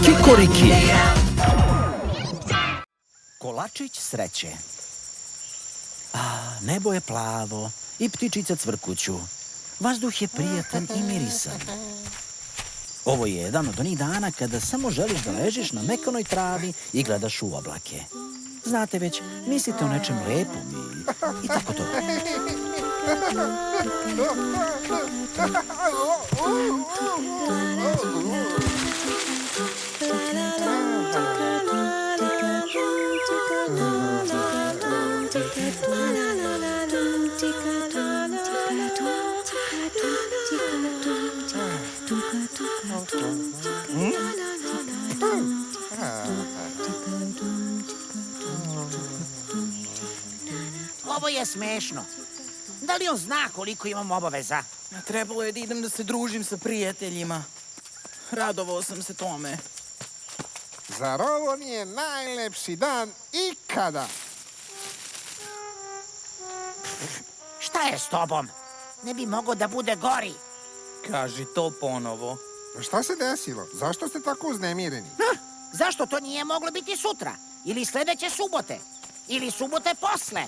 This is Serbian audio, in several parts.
Kikoriki. Kolačić sreće. Nebo je plavo i ptičice cvrkuću. Vazduh je prijatan i mirisan. Ovo je jedan od onih dana kada samo želiš da ležiš na mekanoj travi i gledaš u oblake. Znate već, mislite o nečem lepom i tako to. Ovo je smešno. Da li on zna koliko imam obaveza? Trebalo je da idem da se družim sa prijateljima. Radovao sam se tome. Zar ovo nije najlepši dan ikada? Šta je s tobom? Ne bi mogao da bude gori. Kaži to ponovo. Šta se desilo? Zašto ste tako uznemireni? Zašto to nije moglo biti sutra? Ili sledeće subote? Ili subote posle?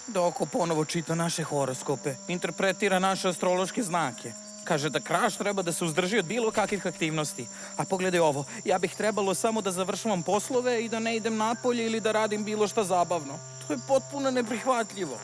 Doko ponovo čita naše horoskope, interpretira naše astrološke znake. Kaže da Kraš treba da se uzdrži od bilo kakvih aktivnosti. A pogledaj ovo, ja bih trebalo samo da završavam poslove i da ne idem napolje ili da radim bilo šta zabavno. To je potpuno neprihvatljivo.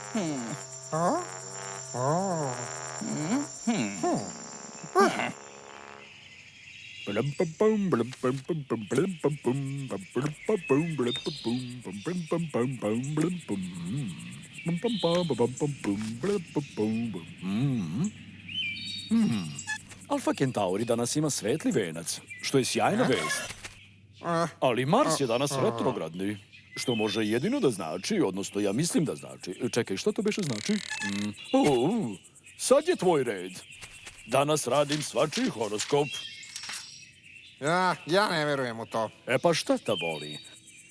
Alfa Kentauri danas ima svetli venac, što je sjajna vest. Ali Mars je danas retrogradni, što može jedino da znači, odnosno ja mislim da znači. Čekaj, šta to beše znači? Sad je tvoj red. Danas radim svačiji horoskop. Ja ne verujem u to. E pa šta ta boli?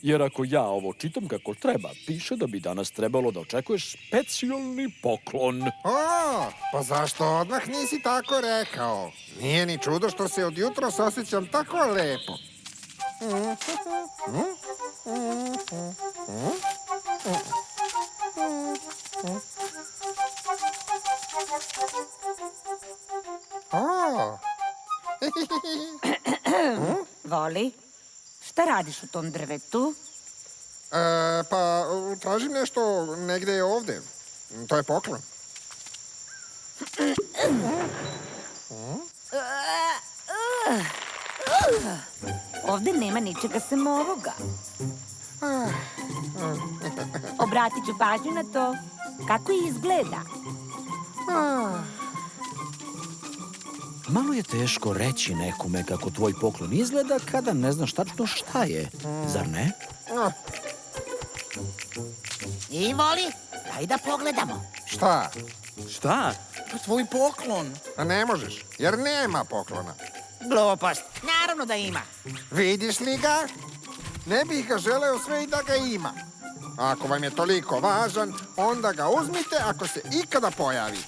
Jer ako ja ovo čitam kako treba, piše da bi danas trebalo da očekuješ specijalni poklon. Pa zašto odmah nisi tako rekao? Nije ni čudo što se od jutros osjećam tako lepo. Voli, šta radiš u tom drvetu? Pa, tražim nešto negde je ovde. To je poklon. Ovde nema ničega sem ovoga. Obratit ću pažnju na to. Kako izgleda? Malo je teško reći nekome kako tvoj poklon izgleda kada ne znaš tačno šta je, zar ne? I Voli, daj da pogledamo. Šta? Šta? Pa tvoj poklon. A ne možeš, jer nema poklona. Glupost. Naravno da ima. Vidiš li ga? Ne bih ga želeo sve i da ga ima. Ako vam je toliko važan, onda ga uzmite ako se ikada pojavi.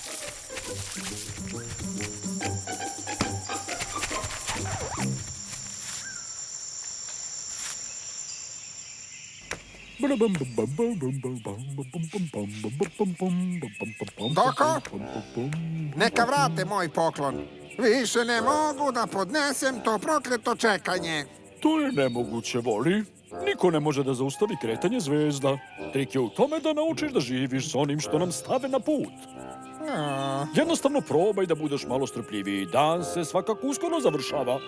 Doko, neka vrate moj poklon. Više ne mogu da podnesem to prokleto čekanje. To je nemoguće, Voli. Niko ne može da zaustavi kretanje zvezda. Trik je u tome da naučiš da živiš s onim što nam stave na put. Jednostavno probaj da budeš malo strpljiviji. Dan se svakako uskoro završava.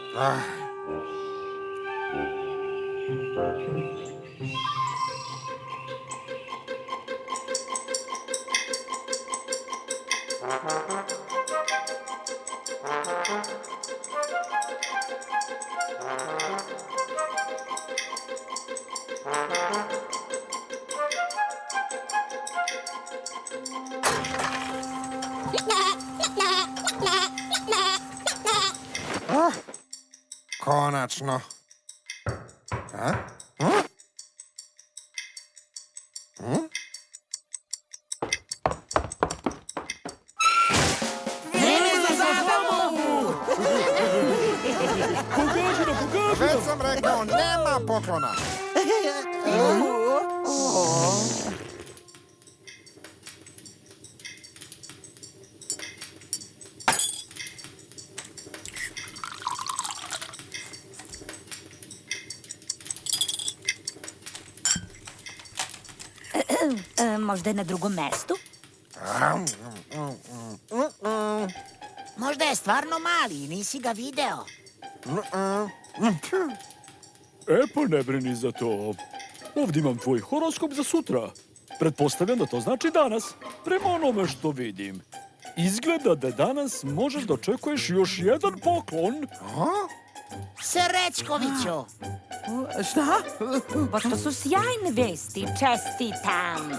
Konačno. Vreme za zabavu! Već sam rekao, nema poklona. Možda je na drugom mestu? Možda je stvarno mali i nisi ga video. E pa ne brini za to. Ovdje imam tvoj horoskop za sutra. Pretpostavljam da to znači danas, prema onome što vidim. Izgleda da danas možeš da očekuješ još jedan poklon. Srećkoviću. Šta? Pa što su sjajne vesti, čestitam.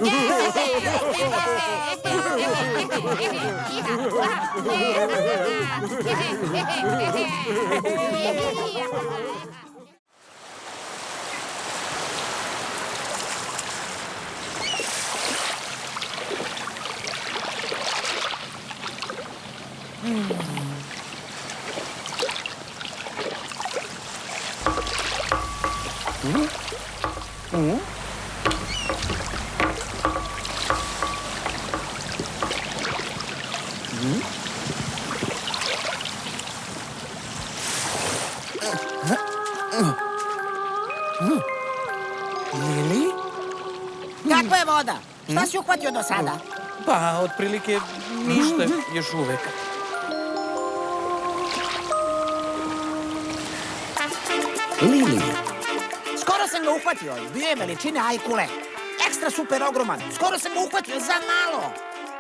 Lili? Kakva je voda? Šta si uhvatio do sada? Pa, otprilike ništa još uvek. Lili. Skoro sam ga uhvatio. Bio je veličine ajkule. Ekstra super ogroman. Skoro sam ga uhvatio za malo.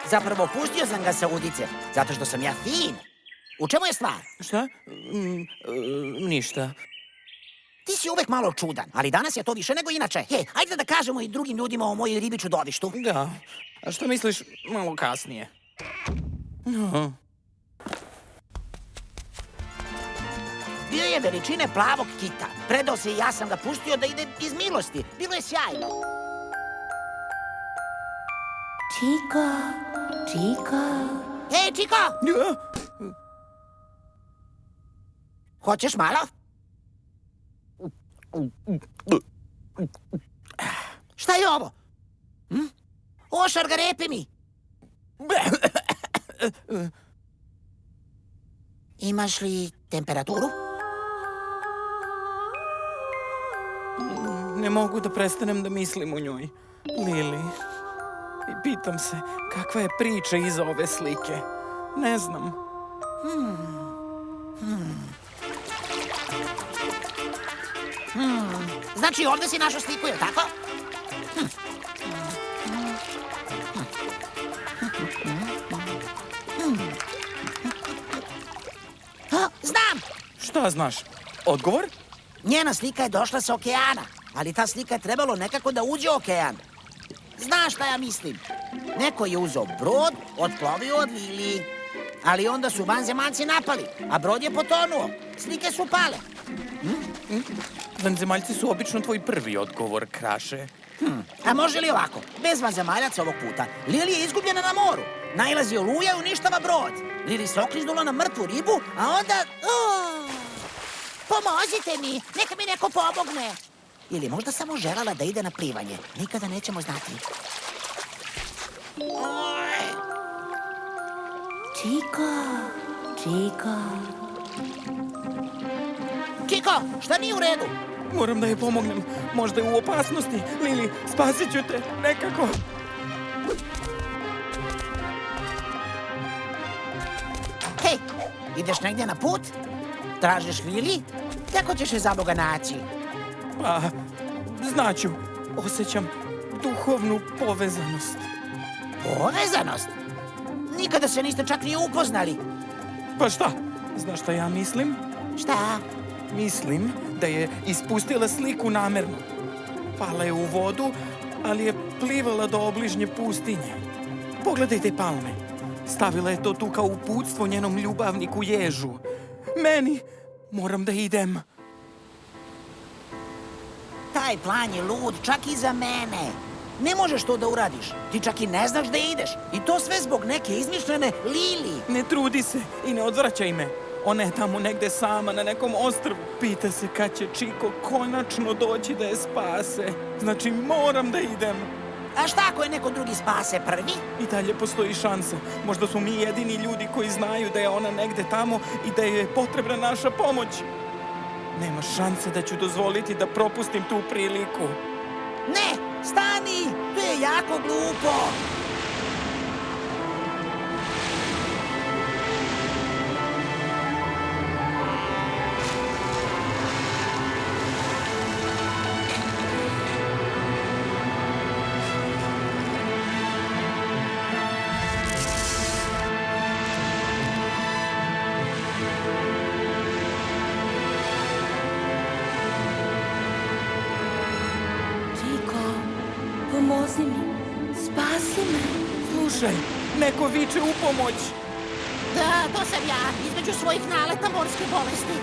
Zapravo pustio sam ga sa udice. Zato što sam ja fin. U čemu je stvar? Šta? Ništa. Ti si uvek malo čudan, ali danas je to više nego inače. Hej, ajde da kažemo i drugim ljudima o mojoj ribi čudovištu. Da. A što misliš malo kasnije? Bio je veličine plavog kita. Predao se i ja sam ga pustio da ide iz milosti. Bilo je sjajno. Čiko, Čiko. Ej, Čiko! Hoćeš malo? Šta je ovo? Ošar ga, repi mi. Imaš li temperaturu? Ne mogu da prestanem da mislim o njoj. Lili. I pitam se, kakva je priča iza ove slike? Ne znam. Znači, ovdje si našao sliku, je tako? Znam! Šta znaš? Odgovor? Njena slika je došla sa okeana, ali ta slika je trebalo nekako da uđe u okean. Znaš šta ja mislim? Neko je uzeo brod, otplovio od Lili. Ali onda su vanzemaljci napali, a brod je potonuo. Slike su pale. Vanzemaljci su obično tvoj prvi odgovor, Kraše. A može li ovako? Bez vanzemaljaca ovog puta. Lili je izgubljena na moru. Nailazi oluja i uništava brod. Lili se okliznula na mrtvu ribu, a onda... Pomozite mi! Neka mi neko pomogne! Ili možda samo želala da ide na plivanje. Nikada nećemo znati. Čiko, Čiko. Čiko, šta nije u redu? Moram da je pomognem. Možda je u opasnosti. Lili, spasit ću te. Nekako. Hej, ideš negdje na put? Tražiš Lili? Kako ćeš je za Boga naći? Pa, znaću. Osjećam duhovnu povezanost. Povezanost? Nikada se niste čak ni upoznali. Pa šta? Znaš šta ja mislim? Šta? Mislim da je ispustila sliku namerno. Pala je u vodu, ali je plivala do obližnje pustinje. Pogledajte palme. Stavila je to tu kao uputstvo njenom ljubavniku ježu. Meni moram da idem. Taj plan je lud, čak i za mene. Ne možeš to da uradiš. Ti čak i ne znaš da ideš. I to sve zbog neke izmišljene Lili. Ne trudi se i ne odvraćaj me. Ona je tamo negde sama na nekom ostrvu. Pita se kad će Čiko konačno doći da je spase. Znači, moram da idem. A šta ako je neko drugi spase prvi? I dalje postoji šansa. Možda smo mi jedini ljudi koji znaju da je ona negde tamo i da je potrebna naša pomoć. Nema šanse da ću dozvoliti da propustim tu priliku. Ne, stani! To je jako glupo! Čiko, pomozi mi. Spasi me. Slušaj, neko viče u pomoć. Da, to sam ja, između svojih naleta morske bolesti.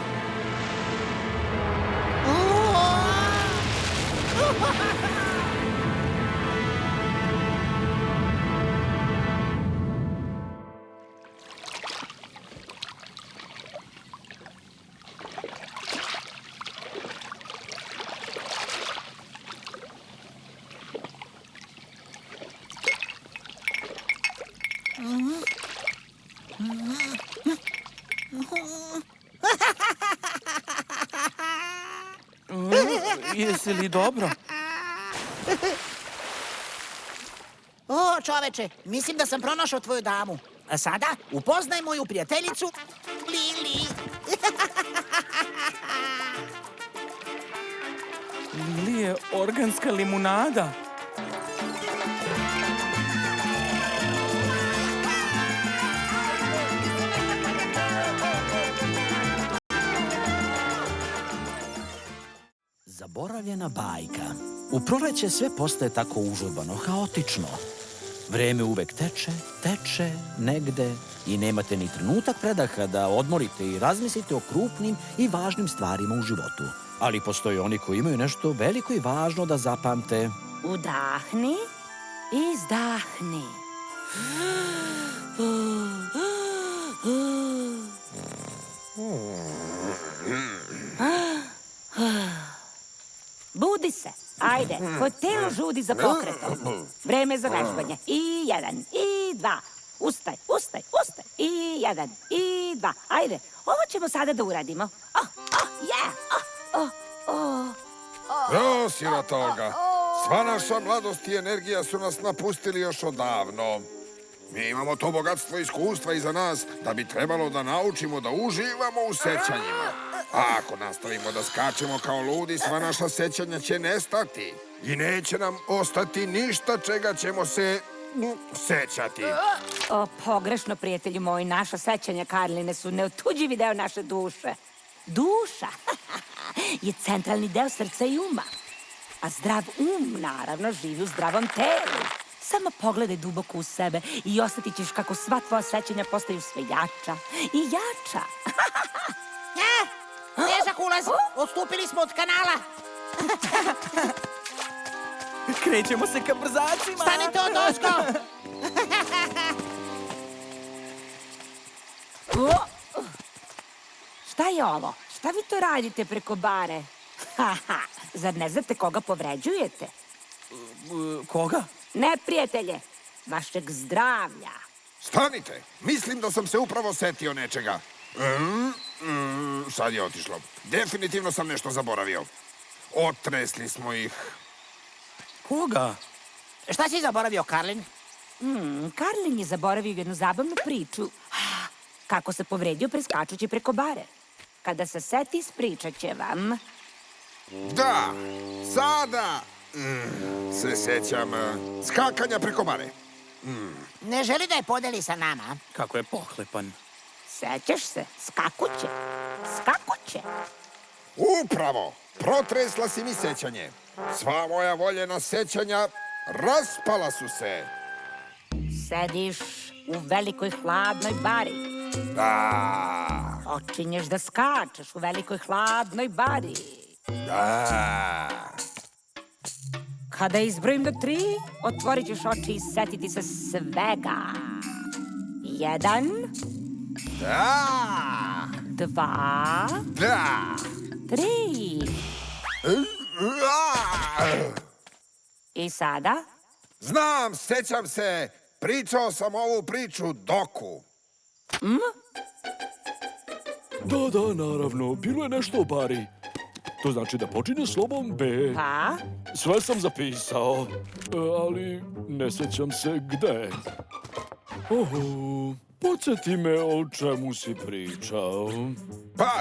Jesi li dobro? O, čoveče, mislim da sam pronašao tvoju damu. A sada upoznaj moju prijateljicu Lili. Lili je organska limunada. Zaboravljena bajka. U proleće sve postaje tako užurbano, haotično. Vreme uvek teče, negde i nemate ni trenutak predaha da odmorite i razmislite o krupnim i važnim stvarima u životu. Ali postoje oni koji imaju nešto veliko i važno da zapamte. Udahni, izdahni. Budi se, ajde, hotel žudi za pokretom. Vreme za vežbanje. I 1, i 2. Ustaj. I 1, i 2. Ajde, ovo ćemo sada da uradimo. O, sirotoga, sva naša mladost i energija su nas napustili još odavno. Mi imamo to bogatstvo iskustva iza nas da bi trebalo da naučimo da uživamo u sećanjima. A ako nastavimo da skačemo kao ludi, sva naša sećanja će nestati. I neće nam ostati ništa čega ćemo se sećati. Pogrešno, prijatelju moji, naša sećanja, Karline, su neotuđivi deo naše duše. Duša je centralni deo srca i uma. A zdrav naravno, živi u zdravom telu. Samo pogledaj duboko u sebe i osjetit ćeš kako sva tvoja sećanja postaju sve jača i jača. Težak ulaz, odstupili smo od kanala. Krećemo se ka brzacima. Stanite od ozgo. Šta je ovo? Šta vi to radite preko bare? Zar ne znate koga povređujete? Koga? Neprijatelje, vašeg zdravlja. Stanite, mislim da sam se upravo setio nečega. Sad je otišlo. Definitivno sam nešto zaboravio. Otresli smo ih. Koga? Šta si zaboravio, Karlin? Karlin je zaboravio jednu zabavnu priču. Kako se povredio preskačući preko bare. Kada se seti, ispričat će vam. Da, sada se sećam skakanja preko bare. Ne želi da je podeli sa nama. Kako je pohlepan. Sećaš se? Skakuće. Skakuće. Upravo, protresla si mi sećanje. Sva moja voljena sećanja raspala su se. Sediš u velikoj hladnoj bari. Da, Počinješ da skačeš u velikoj hladnoj bari. da. Kada izbrojim do 3, otvorit ćeš oči i setiti se svega. 1, Da! 2, 2, Da! 3. I sada? Znam, sećam se. Pričao sam ovu priču Doku. Da, naravno, bilo je nešto o bari. To znači da počinje slovom B. Pa? Sve sam zapisao, ali ne sjećam se gde. Oho, podsjeti me o čemu si pričao. Pa,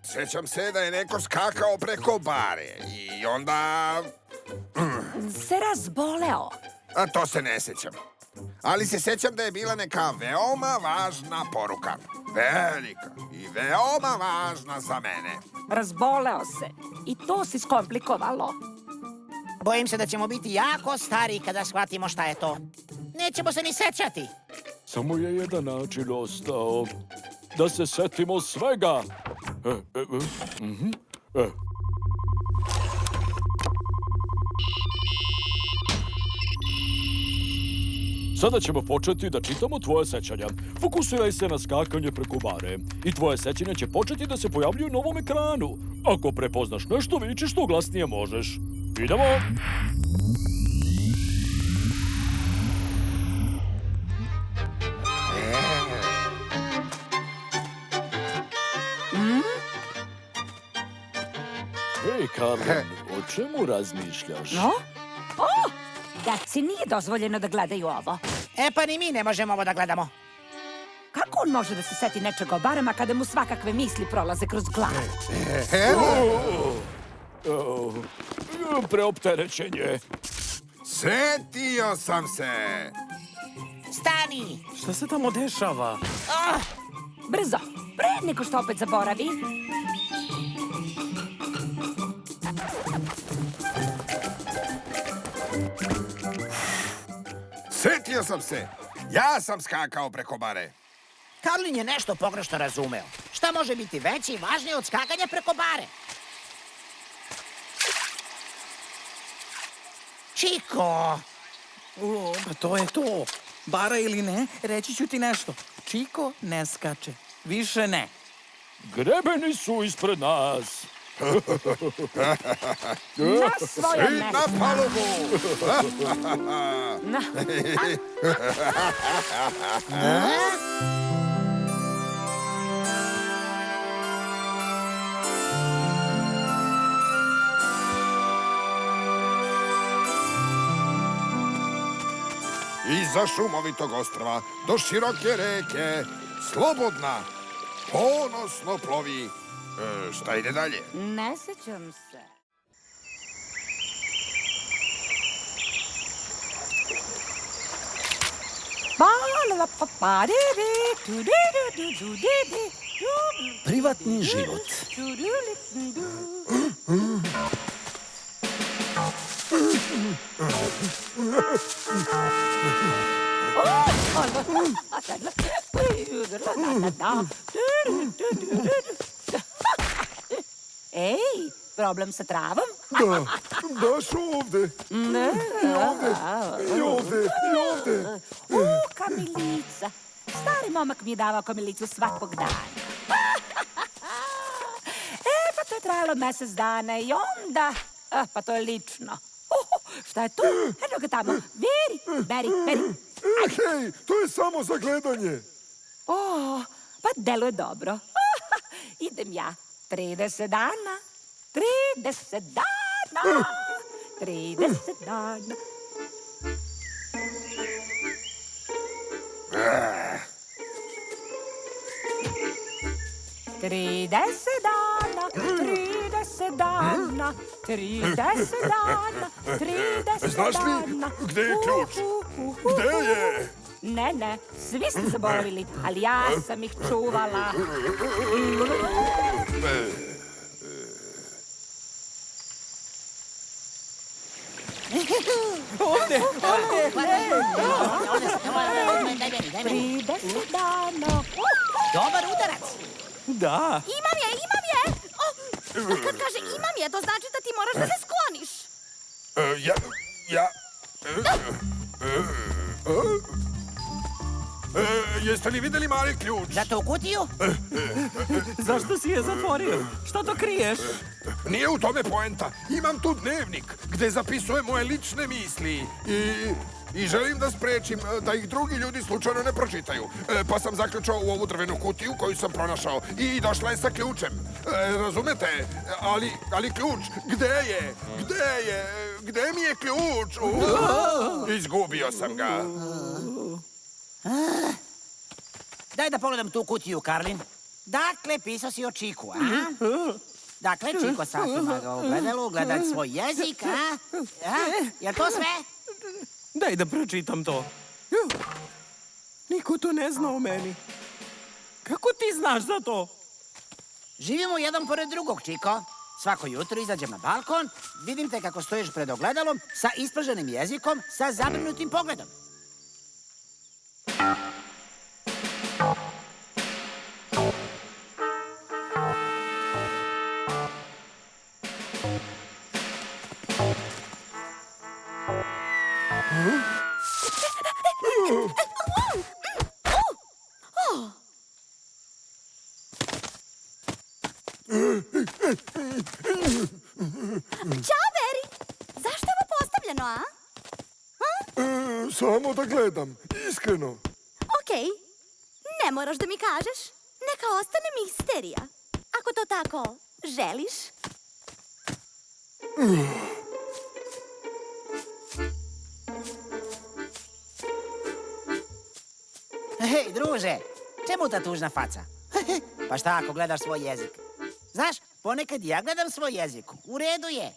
sećam se da je neko skakao preko bare i onda... Se razboleo. A to se ne sećam. Ali se sećam da je bila neka veoma važna poruka. Velika i veoma važna za mene. Razboleo se. I to si skomplikovalo. Bojim se da ćemo biti jako stari kada shvatimo šta je to. Nećemo se ni sećati. Samo je jedan način ostao. Da se setimo svega. Sada ćemo početi da čitamo tvoje sećanja. Fokusiraj se na skakanje preko bare. I tvoje sećanja će početi da se pojavljuju na ovom ekranu. Ako prepoznaš nešto, viči što glasnije možeš. Idemo! Hej, Karlen, o čemu razmišljaš? No? O! Deci nije dozvoljeno da gledaju ovo. E pa ni mi ne možemo ovo da gledamo. Kako on može da se seti nečega o barama kada mu svakakve misli prolaze kroz glavu? Preopterećenje. Setio sam se. Stani! Šta se tamo dešava? Brzo, pre nego što opet zaboravi. Setio sam se. Ja sam skakao preko bare. Karlin je nešto pogrešno razumeo. Šta može biti veće i važnije od skakanja preko bare? Čiko! Pa to je to. Bara ili ne, reći ću ti nešto. Čiko ne skače. Više ne. Grebeni su ispred nas. Na svoje I na mesto. palubu. Iza šumovitog ostrva do široke reke, slobodna, ponosno plovi. Šta ide dalje? Ne sećam se. Privatni život. Ej, problem sa travom? Baš ovde. I ovde. Kamilica. Stari momak mi je davao kamilicu svakog dana. Pa to je trajalo mesec dana i onda... pa to je lično. Šta je to? Eno ga tamo. Beri. Hej, to je samo za gledanje. Pa deluje dobro. Idem ja. 30 dana. 30 dana. 30 dana. Trideset dana, 30 dana, 30 dana, 30 Znaš li gde je ključ? Gde je? Ne, svi ste zaboravili, ali ja sam ih čuvala. Ovde! 30 dana. Dobar udarac. Da. Imam je! Kad kaže imam je, to znači da ti moraš da se skloniš. Jeste li vidjeli mali ključ? Za tu kutiju? Zašto si je zatvorio? Što to kriješ? Nije u tome poenta. Imam tu dnevnik gde zapisujem moje lične misli i želim da sprečim da ih drugi ljudi slučajno ne pročitaju. Pa sam zaključao u ovu drvenu kutiju koju sam pronašao i došla je sa ključem. Razumete? Ali ključ, gde je? Gde mi je ključ? Izgubio sam ga. Daj da pogledam tu kutiju, Karlin. Dakle, pisao si o Čiku, a? Dakle, Čiko satima ga u ogledalu, gleda svoj jezik, a? Je to sve? Daj da pročitam to. Niko to ne zna o meni. Kako ti znaš za to? Živimo jedan pored drugog, Čiko. Svako jutro izađem na balkon, vidim te kako stojiš pred ogledalom sa ispraženim jezikom, sa zabrinutim pogledom. Ćao, Beri! Zašto je ovo postavljeno, a? Samo da gledam, iskreno. Okej, ne moraš da mi kažeš. Neka ostane misterija. Ako to tako želiš. Hej, druže, čemu ta tužna faca? Pa šta ako gledaš svoj jezik? Znaš, ponekad ja gledam svoj jezik. U redu je.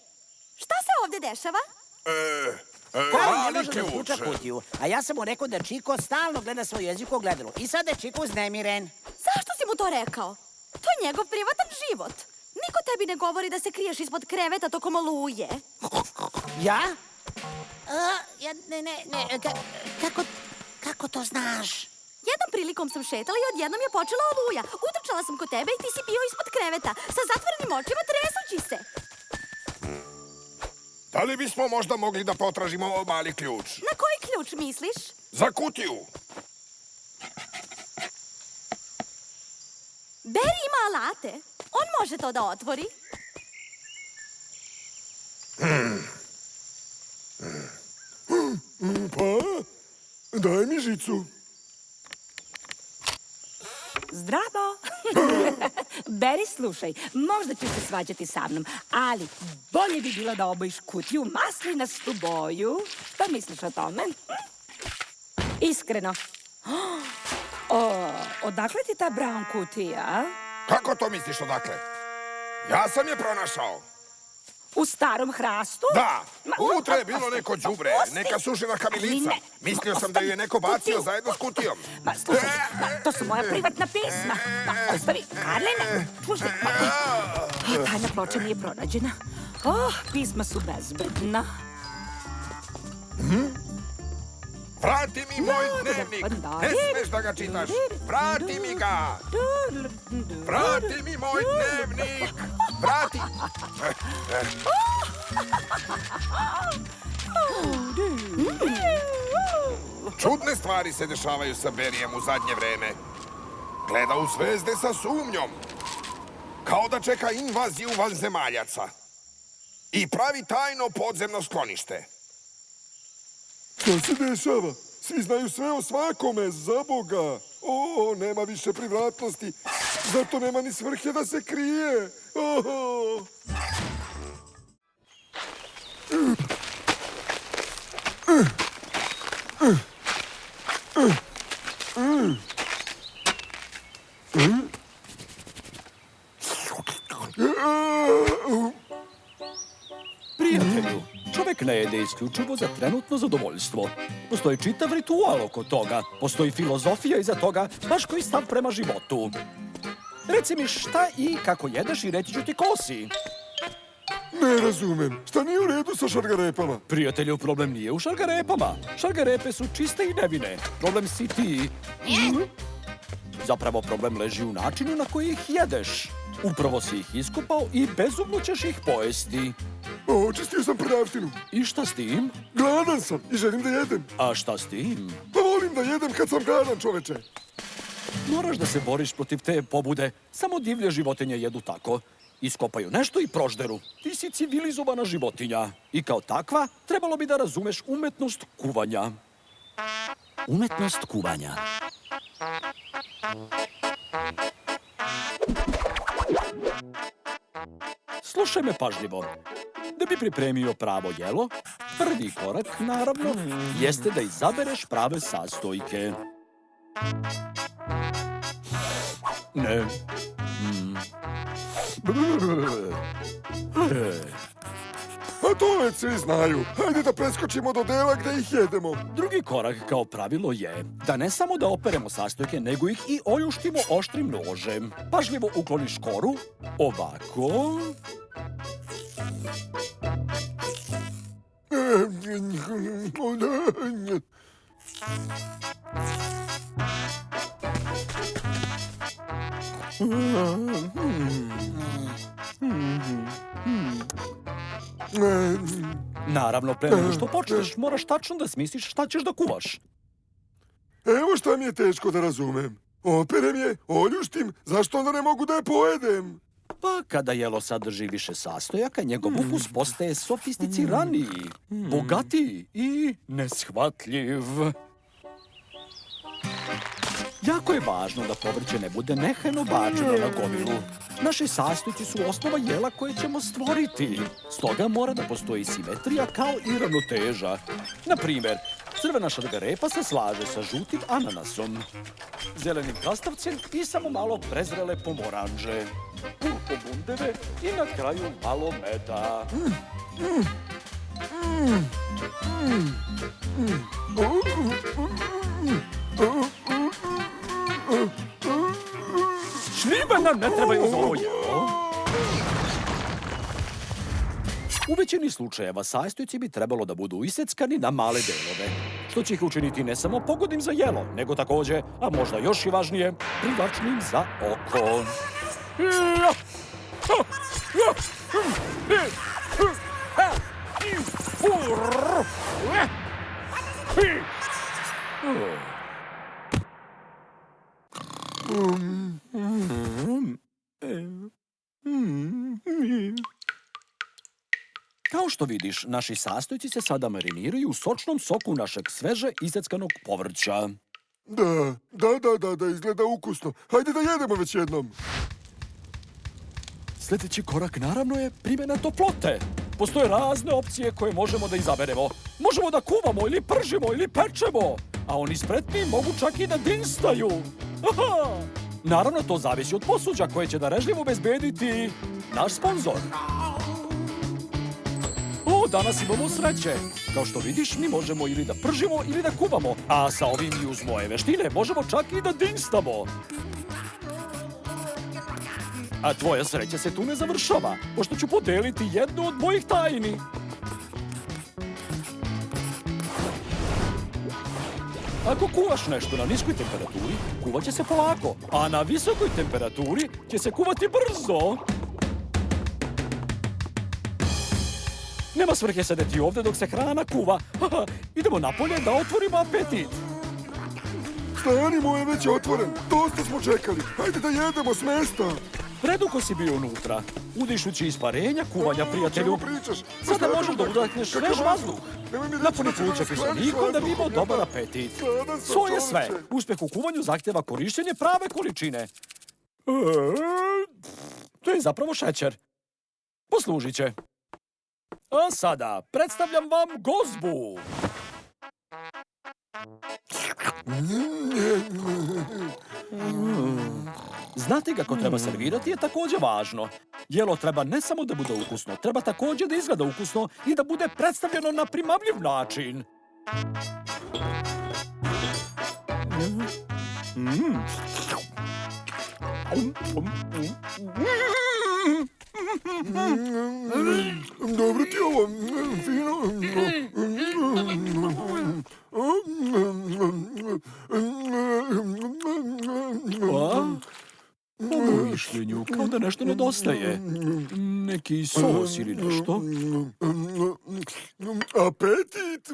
Šta se ovdje dešava? Karlin ne Mali može da ključ. skuča kutiju, a ja sam mu rekao da Čiko stalno gleda svoj jezik u ogledalu. I sada je Čiko uznemiren. Zašto si mu to rekao? To je njegov privatan život. Niko tebi ne govori da se kriješ ispod kreveta tokom oluje. Ja? Kako to znaš? Jednom prilikom sam šetala i odjednom je počela oluja. Utrčala sam kod tebe i ti si bio ispod kreveta, sa zatvorenim očima tresući se. Da li bismo možda mogli da potražimo mali ključ? Na koji ključ misliš? Za kutiju. Beri ima alate. On može to da otvori. Pa, daj mi žicu. Zdravo! Beri, slušaj, možda ćeš se svađati sa mnom, ali bolje bi bilo da obojiš kutiju maslinastu boju. Šta misliš o tome? Iskreno. Odakle ti ta brown kutija? Kako to misliš odakle? Ja sam je pronašao. U starom hrastu? Da, Ma, unutra je bilo neko đubre, oprosti. neka sušena kamilica. Ali ne. Mislio sam da ju je neko bacio zajedno s kutijom. Ma, slušaj, to su moja privatna pisma. Ma, ostavi, Karline, slušaj. Tajna ploča nije pronađena. Pisma su bezbedna. Vrati mi moj dnevnik. Ne smeš da ga čitaš. Vrati mi ga. Vrati mi moj dnevnik. Vrati. Čudne stvari se dešavaju sa Berijem u zadnje vreme. Gleda u zvezde sa sumnjom. Kao da čeka invaziju vanzemaljaca. I pravi tajno podzemno sklonište. Šta se dešava? Svi znaju sve o svakome, za Boga. O, nema više privratnosti. Zato nema ni svrhe da se krije. Oh. Prijatelju, čovek ne jede isključivo za trenutno zadovoljstvo. Postoji čitav ritual oko toga. Postoji filozofija iza toga, baš koji stav prema životu. Reci mi šta i kako jedeš i reći ću ti ko si. Ne razumem. Šta nije u redu sa šargarepama? Prijatelju, problem nije u šargarepama. Šargarepe su čiste i nevine. Problem si ti. Zapravo problem leži u načinu na koji ih jedeš. Upravo si ih iskopao i bezumno ćeš ih pojesti. Očistio sam prljavštinu. I šta s tim? Gladan sam i želim da jedem. A šta s tim? Pa volim da jedem kad sam gladan, čoveče. Moraš da se boriš protiv te pobude. Samo divlje životinje jedu tako. Iskopaju nešto i prožderu. Ti si civilizovana životinja. I kao takva, trebalo bi da razumeš umetnost kuvanja. Umetnost kuvanja. Slušaj me pažljivo. Da bi pripremio pravo jelo, prvi korak, naravno, jeste da izabereš prave sastojke. Ne. A to već svi znaju. Hajde da preskočimo do dela gde ih jedemo. Drugi korak kao pravilo je da ne samo da operemo sastojke, nego ih i oljuštimo oštrim nožem. Pažljivo ukloniš koru, ovako. Naravno, pre nego što počneš, moraš tačno da smisliš šta ćeš da kuvaš. Evo šta mi je teško da razumem. Operem je, oljuštim, zašto onda ne mogu da je pojedem? Pa kada jelo sadrži više sastojaka, njegov ukus postaje sofisticiraniji, bogatiji i neshvatljiv. Jako je važno da povrće ne bude nehajno bačeno na gomilu. Naši sastojci su osnova jela koje ćemo stvoriti. Stoga mora da postoji simetrija kao i ravnoteža. Na primjer, crvena šargarepa se slaže sa žutim ananasom, zelenim krastavcem i samo malo prezrele pomoranđe, purko bundeve i na kraju malo meda. Šljive nam ne trebaju za ovo jelo. U većini slučajeva sastojci bi trebalo da budu iseckani na male delove, što će ih učiniti ne samo pogodnim za jelo, nego takođe, a možda još i važnije, privlačnim za oko. Kao što vidiš, naši sastojci se sada mariniraju u sočnom soku našeg sveže iseckanog povrća. Da, izgleda ukusno. Hajde da jedemo već jednom. Sljedeći korak naravno je primjena toplote. Postoje razne opcije koje možemo da izaberemo. Možemo da kuvamo ili pržimo ili pečemo, a oni spretni mogu čak i da dinstaju. Aha! Naravno, to zavisi od posuđa koje će darežljivo obezbediti naš sponzor. O, danas imamo sreće. Kao što vidiš, mi možemo ili da pržimo ili da kuvamo, a sa ovim i uz moje veštine možemo čak i da dinstamo. A tvoja sreća se tu ne završava, pošto ću podeliti jednu od mojih tajni. Ako kuvaš nešto na niskoj temperaturi, kuvat će se polako, a na visokoj temperaturi će se kuvati brzo. Nema svrhe sedeti ovde dok se hrana kuva. Idemo napolje da otvorimo apetit. Stani moj je već otvoren. Dosta smo čekali. Hajde da jedemo s mesta. Predugo si bio unutra, udišući isparenja kuvanja, prijatelju. O čemu pričaš? Sada možeš da udahneš svež vazduh. Napuni pluća kiselikom da bi imao dobar apetit. To je sve. Uspeh u kuvanju zahtjeva korišćenje prave količine. To je zapravo šećer. Poslužit će. A sada predstavljam vam gozbu. Znati kako treba servirati je također važno. Jelo treba ne samo da bude ukusno, treba također da izgleda ukusno i da bude predstavljeno na primamljiv način. Dobro ti ovo, fino. Po mom mišljenju, kao da nešto nedostaje. Neki sos ili nešto. Apetit.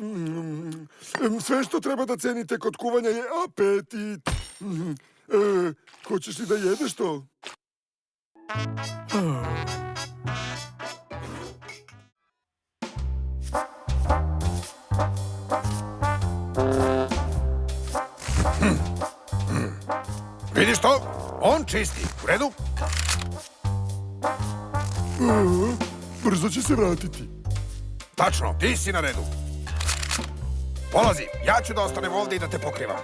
Sve što treba da cenite kod kuvanja je apetit. Hoćeš li da jedeš to? Vidiš to? On čisti. U redu? Brzo će se vratiti. Tačno, ti si na redu. Polazi, ja ću da ostanem ovdje i da te pokrivam.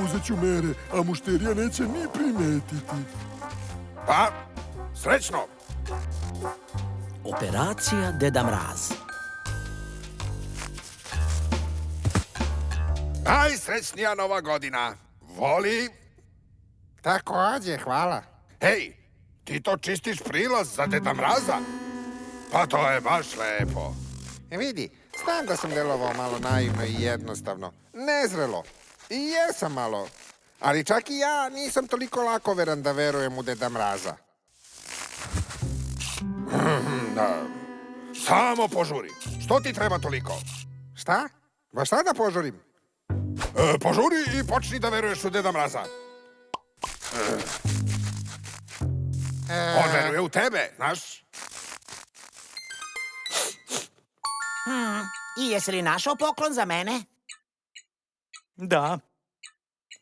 Uzet ću mere, a mušterija neće ni primetiti. Pa, srećno. Operacija Deda Mraz. Najsrećnija nova godina. Voli? Takođe, hvala. Hej, ti to čistiš prilaz za Deda Mraza? Pa to je baš lepo. Vidi, znam da sam delovao malo naivno i jednostavno. Nezrelo. I jesam malo. Ali čak i ja nisam toliko lakoveran da verujem u Deda Mraza. Samo požuri. Što ti treba toliko? Šta? Baš šta da požurim? Požuri i počni da veruješ u Deda Mraza. On veruje u tebe, znaš? I jesi li našao poklon za mene? Da.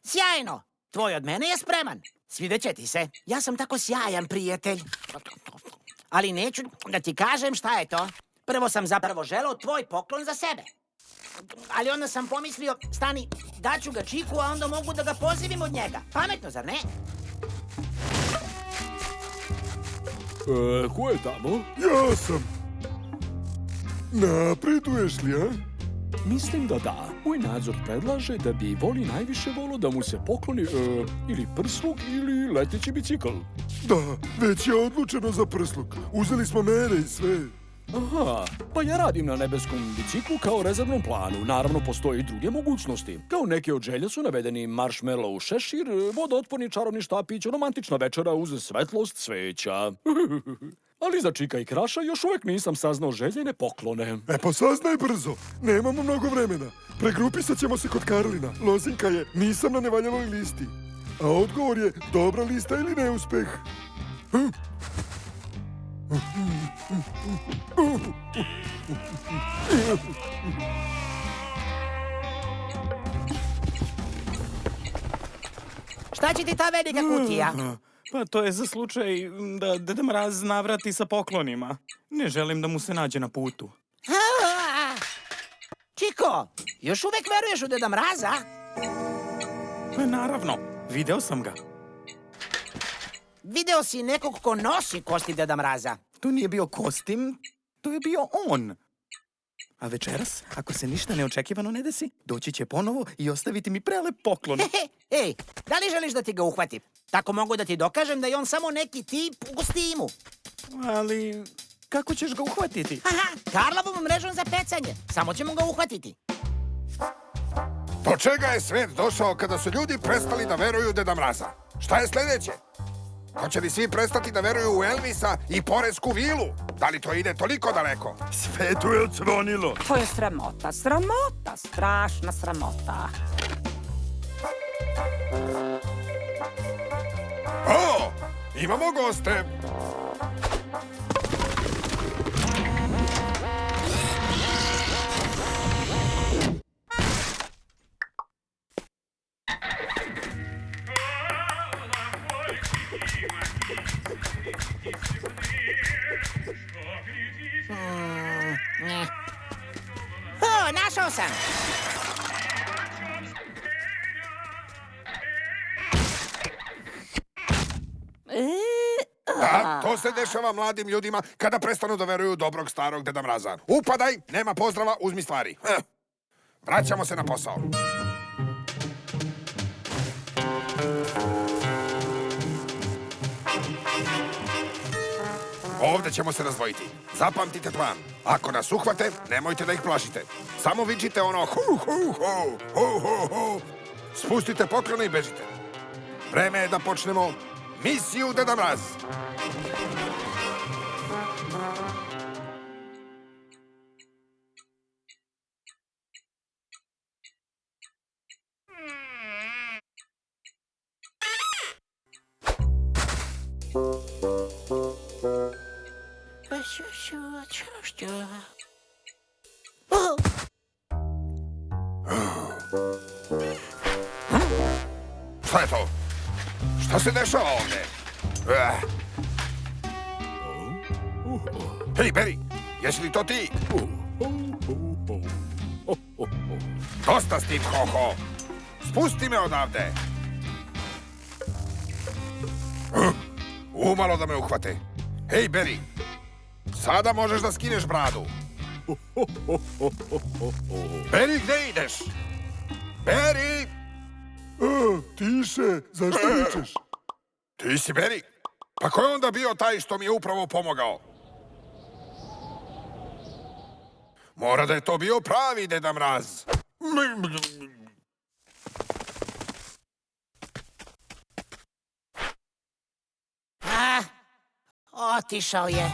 Sjajno! Tvoj od mene je spreman. Svidjet će ti se. Ja sam tako sjajan prijatelj. Ali neću da ti kažem šta je to. Prvo sam zapravo želeo tvoj poklon za sebe. Ali onda sam pomislio, stani, daću ga Čiku, a onda mogu da ga pozivim od njega. Pametno, zar ne? Ko je tamo? Ja sam. Napreduješ li, a? Mislim da da. Moj nadzor predlaže da bi Voli najviše volio da mu se pokloni ili prsluk ili leteći bicikl. Da, već je odlučeno za prsluk. Uzeli smo mere i sve. Aha, pa ja radim na nebeskom biciklu kao rezervnom planu. Naravno, postoje i druge mogućnosti. Kao neke od želja su navedeni marshmallow šešir, vodootporni čarobni štapić, romantična večera uz svetlost sveća. Ali za Čika i Kraša još uvek nisam saznao željene poklone. E pa saznaj brzo, nemamo mnogo vremena. Pregrupisat ćemo se kod Karlina. Lozinka je, nisam na nevaljaloj listi. A odgovor je, dobra lista ili neuspeh. Šta će ti ta velika kutija? Pa to je za slučaj da Deda Mraz navrati sa poklonima. Ne želim da mu se nađe na putu. Čiko, još uvek veruješ u Deda Mraza? Pa naravno, video sam ga. Video si nekog ko nosi kosti Deda Mraza. To nije bio kostim, to je bio on. A večeras, ako se ništa neočekivano ne desi, doći će ponovo i ostaviti mi prelep poklon. Ej, da li želiš da ti ga uhvatim? Tako mogu da ti dokažem da je on samo neki tip u kostimu. Ali, kako ćeš ga uhvatiti? Karlovom mrežom za pecanje. Samo ćemo ga uhvatiti. Do čega je svet došao kada su ljudi prestali da veruju u Deda Mraza? Šta je sljedeće? Hoće li svi prestati da veruju u Elvisa i poresku vilu? Da li to ide toliko daleko? Svetu je odzvonilo. To je sramota, sramota, strašna sramota. O, imamo goste. O, našao sam! Da, to se dešava mladim ljudima kada prestanu da veruju u dobrog starog Deda Mraza. Upadaj, nema pozdrava, uzmi stvari. Vraćamo se na posao. Ovde ćemo se razdvojiti. Zapamtite plan. Ako nas uhvate, nemojte da ih plašite. Samo vičite ono hu, hu, hu, hu, hu, hu. Spustite poklone i bežite. Vreme je da počnemo misiju Deda Mraz. Šta je to? Šta se dešava ovde? Hej, Beri, jesi li to ti? Dosta s tim, Ho-Ho. Spusti me odavde. Umalo da me uhvate. Hej, Beri, sada možeš da skineš bradu. Beri, gde ideš? Beri! Tiše, zašto vičeš? Ti si Beri? Pa ko je onda bio taj što mi je upravo pomogao? Mora da je to bio pravi Deda Mraz. Otišao je.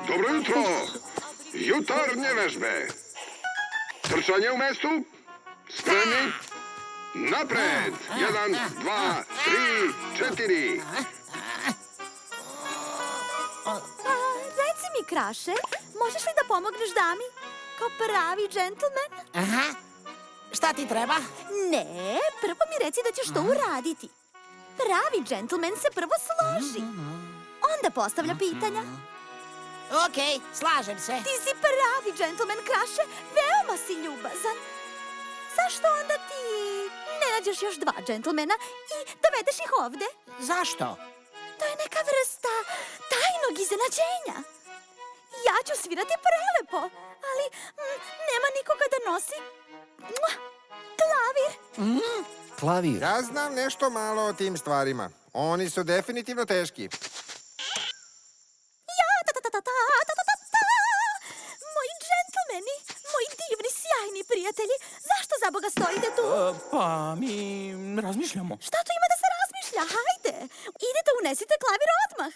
Dobro jutro! Jutarnje vežbe. Trčanje u mestu. Spremni. Napred! 1, 2, 3, 4. Reci mi, Kraše, možeš li da pomogneš dami? Kao pravi džentlmen? Aha. Šta ti treba? Ne, prvo mi reci da ćeš to uraditi. Pravi džentlmen se prvo složi. Onda postavlja pitanja. Okej, slažem se. Ti si pravi džentlmen, Kraše. Veoma si ljubazan. Zašto onda ti ne nađeš još 2 džentlmena i dovedeš ih ovde? Zašto? To je neka vrsta tajnog iznenađenja. Ja ću svirati prelepo, ali nema nikoga da nosi klavir. Klavir. Ja znam nešto malo o tim stvarima. Oni su definitivno teški. Moji džentlmeni, moji divni, sjajni prijatelji, zašto za Boga stojite tu? Pa, mi razmišljamo. Šta tu ima da se razmišlja? Hajde, idite, unesite klavir odmah.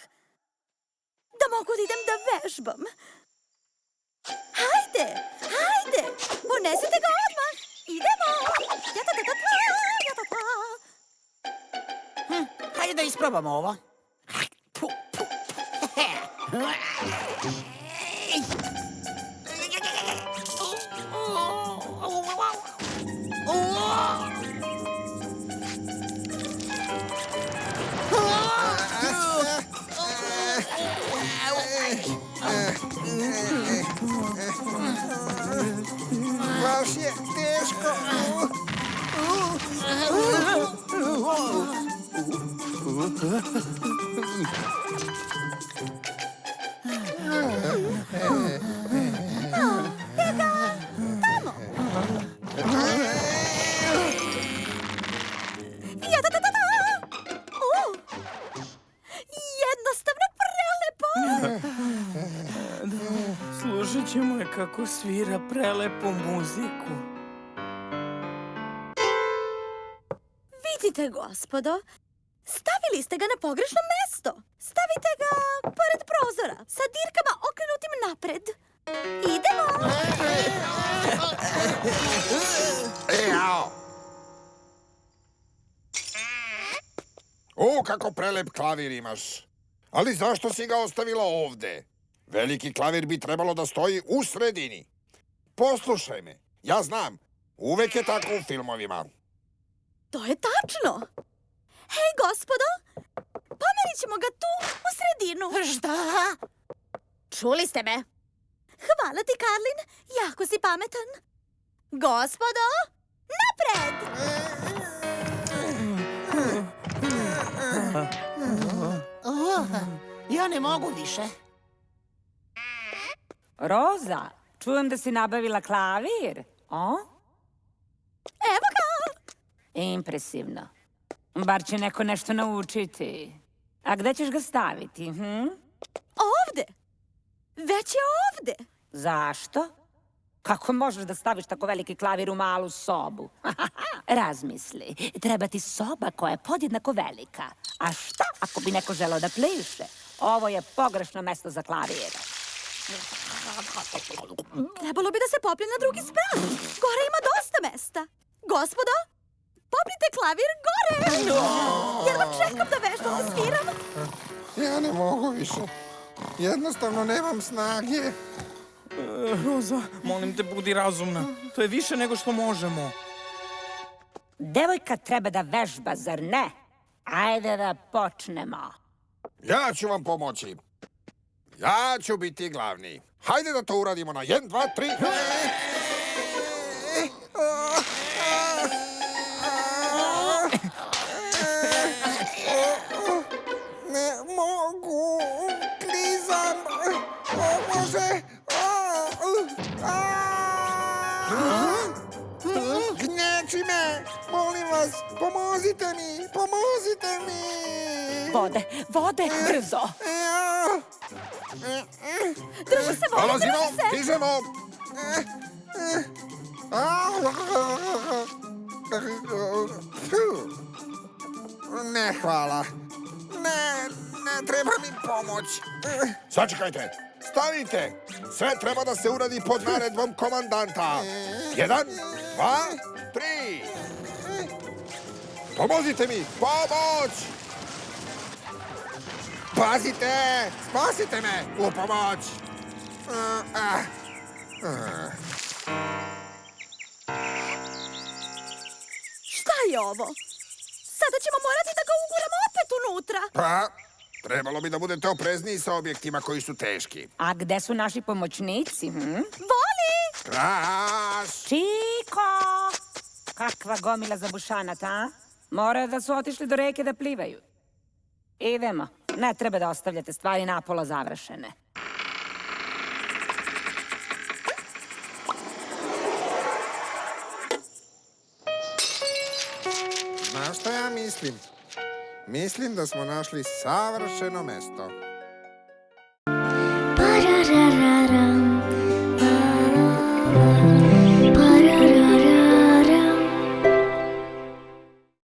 Da mogu da idem da vežbam. Hajde, hajde, unesite ga odmah. Idemo. Hajde da isprobamo ovo. Baš je teško. Jednostavno prelepo. Slušat ćemo je kako svira prelepu muziku. Vidite, gospodo, stavili ste ga na pogrešno mesto. Stavite ga pored prozora, sa dirkama okrenutim napred. Idemo! Kako prelep klavir imaš. Ali zašto si ga ostavila ovde? Veliki klavir bi trebalo da stoji u sredini. Poslušaj me, ja znam, uvek je tako u filmovima. To je tačno. Hej, gospodo, pomerit ćemo ga tu u sredinu. Šta? Čuli ste me? Hvala ti, Karlin, jako si pametan. Gospodo, napred! Ja ne mogu više. Roza, čujem da si nabavila klavir. O? Evo ga! Impresivno. Bar će neko nešto naučiti. A gde ćeš ga staviti, Ovde. Već je ovde. Zašto? Kako možeš da staviš tako veliki klavir u malu sobu? Razmisli, treba ti soba koja je podjednako velika. A šta ako bi neko želeo da pliše? Ovo je pogrešno mesto za klavir. Trebalo bi da se popne na drugi sprat. Gore ima dosta mesta. Gospodo, popnite klavir gore. Jer vam čekam da vežbam da sviram. Ja ne mogu više. Jednostavno nemam snage. Roza, molim te, budi razumna. To je više nego što možemo. Devojka treba da vežba, zar ne? Ajde da počnemo. Ja ću vam pomoći. Ja ću biti glavni. Hajde da to uradimo na 1, 2, 3. Ne mogu. Klizam. O Bože. Gneči me. Molim vas, pomozite mi. Pomozite mi. Vode, brzo. Drži se, vode, Dolazimo, drži se. stižemo. Ne, hvala. Ne treba mi pomoć. Sačekajte, stanite. Sve treba da se uradi pod naredbom komandanta. 1, 2, 3. Pomozite mi, pomoć! Pazite! Spasite me! U pomoć! Šta je ovo? Sada ćemo morati da ga uguramo opet unutra. Pa, trebalo bi da budete oprezniji sa objektima koji su teški. A gde su naši pomoćnici? Voli! Kraš! Čiko! Kakva gomila zabušanata, a? Moraju da su otišli do reke da plivaju. Idemo. Ne treba da ostavljate stvari napola završene. Znaš šta ja mislim? Mislim da smo našli savršeno mesto.